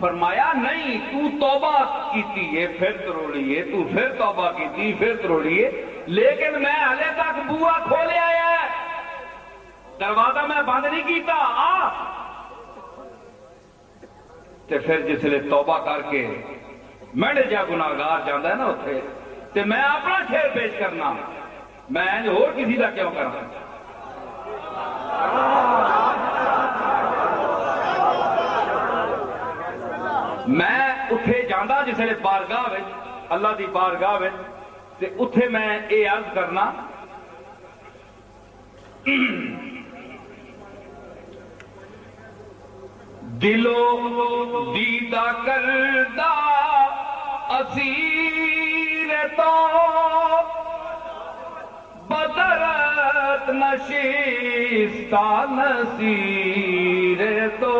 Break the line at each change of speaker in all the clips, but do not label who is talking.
فرمایا نہیں تو توبہ کیتی ہے پھر تروڑی ہے، تو پھر توبہ کیتی پھر تروڑی ہے، لیکن میں ہلے تک بوا کھولے آیا ہے، دروازہ میں بند نہیں کیتا آ۔ تے پھر جس لئے توبہ کر کے میڈے جا گناہگار جاندہ ہے نا اتھے تے میں اپنا شیر پیش کرنا، میں اور کسی دا کیوں کرنا؟ میں اتھے جاندہ جس لئے بارگاہ وچ اللہ دی بارگاہ وچ تے اتھے میں اے عرض کرنا دلو دیدہ کردہ اسیر تو بدرت نشستہ نصیر تو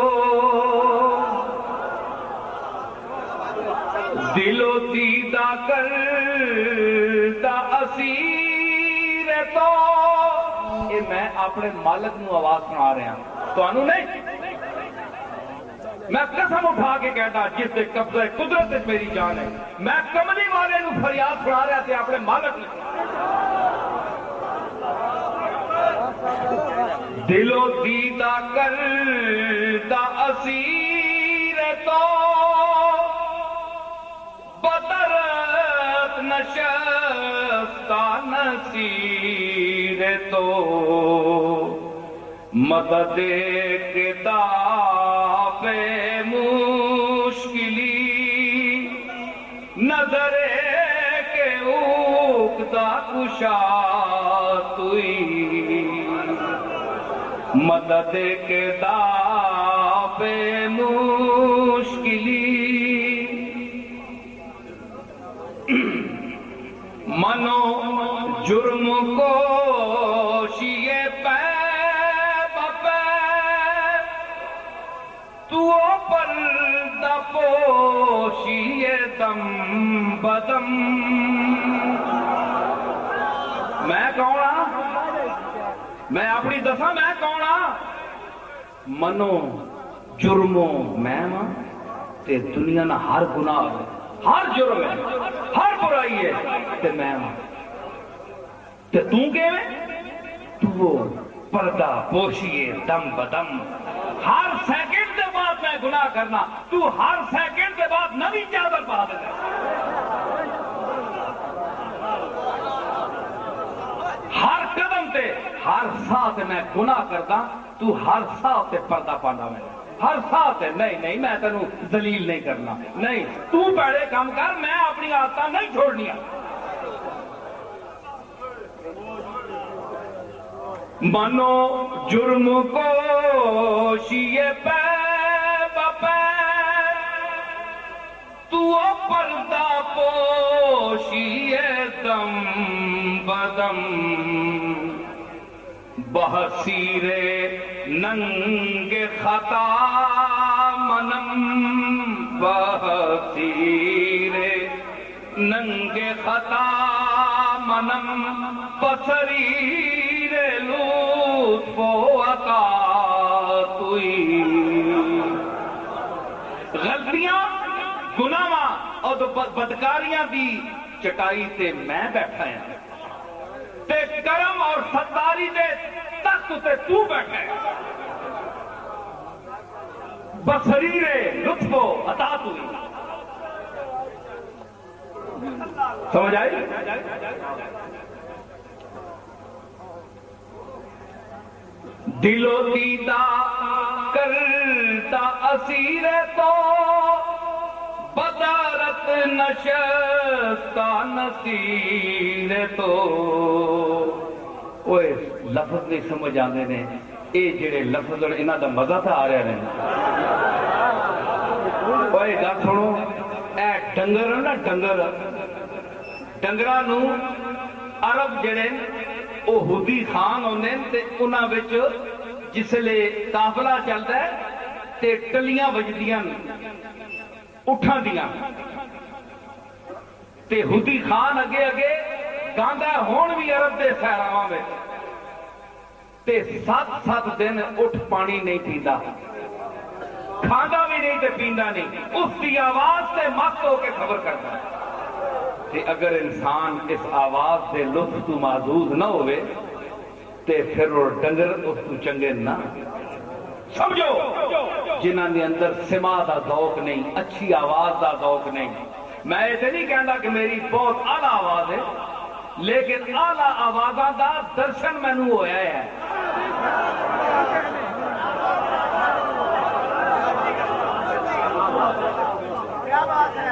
دلو دیدہ کردہ اسیر تو یہ میں اپنے مالک نو آواز سنا رہا ہوں تو انہوں نہیں میں قسم اٹھا کے کہتا جس سے قبضہ قدرت میری جان ہے، میں کملی والے نو فریاد سنا رہا تھے اپنے مالک نے دل و دیدہ کردہ اسیر تو بدرت نشستہ نصیر تو مدد کتاب مشکلی نظر کے اقدا کشا توئی مدد کتاب مشکلی منو جرم کو شیئے پہ تو پردہ پوشی دم بدم میں کون میں اپنی دسا میں کون منو جرمو میں تے دنیا نہ ہر گناہ ہے، ہر جرم ہے، ہر برائی ہے تے میں تے تو پردہ پوشی دم بدم ہر سیکنڈ کے بعد میں گناہ کرنا، تو ہر سیکنڈ کے بعد نوی چادر پا دینا، ہر قدم تے ہر ساتھ میں گناہ کرتا، تو ہر ساتھ تے پردہ پانا میں ہر ساتھ ہے نہیں میں تینوں ذلیل نہیں کرنا، نہیں تو پہلے کام کر، میں اپنی عادتیں نہیں چھوڑنیا۔ منو جرم کو شیئے پہ بپے تو پردہ پوشیے دم بدم بحثیر ننگ خطا منم بحثیر ننگ خطا منم بصریر لطف و عطا توئی غلطیاں گناہاں اور بدکاریاں دی چٹائی تے میں بیٹھا ہے تے کرم اور ستاری دے تخت تے تو بیٹھا ہے بصریر لطف و عطا توئی سمجھ آئی؟ دل و دیدہ کرتا اسیر تو بدارت نشستہ نصیر تو اوہ لفظ نہیں سمجھ آنے نے اے جڑے لفظ اور انہاں دا مزہ تھا آ رہے ہیں اوہ گا سنو اے ڈنگر نا ڈنگرانو عرب جڑے او ہودی خان ہوندے تے انہاں وچ جس لے قافلہ چلدا ہے تے ٹلیاں وجدیاں اٹھاں دیاں تے ہودی خان اگے گاندا ہون بھی عرب دے صحراواں وچ تے 7 دن اٹھ پانی نہیں پیندا کھاندا بھی نہیں تے پیندا نہیں، اس کی آواز سے مست ہو کے خبر کرتا ہے۔ تے اگر انسان اس آواز دے لطف تو محظوظ نہ ہوئے تے پھر وہ ڈنگر اس کو چنگے نہ سمجھو۔ جنہاں دے اندر سما دا ذوق نہیں، اچھی آواز دا ذوق نہیں۔ میں یہ نہیں کہنا کہ میری بہت اعلیٰ آواز ہے، لیکن اعلیٰ آوازاں دا درشن مینوں ہویا ہے۔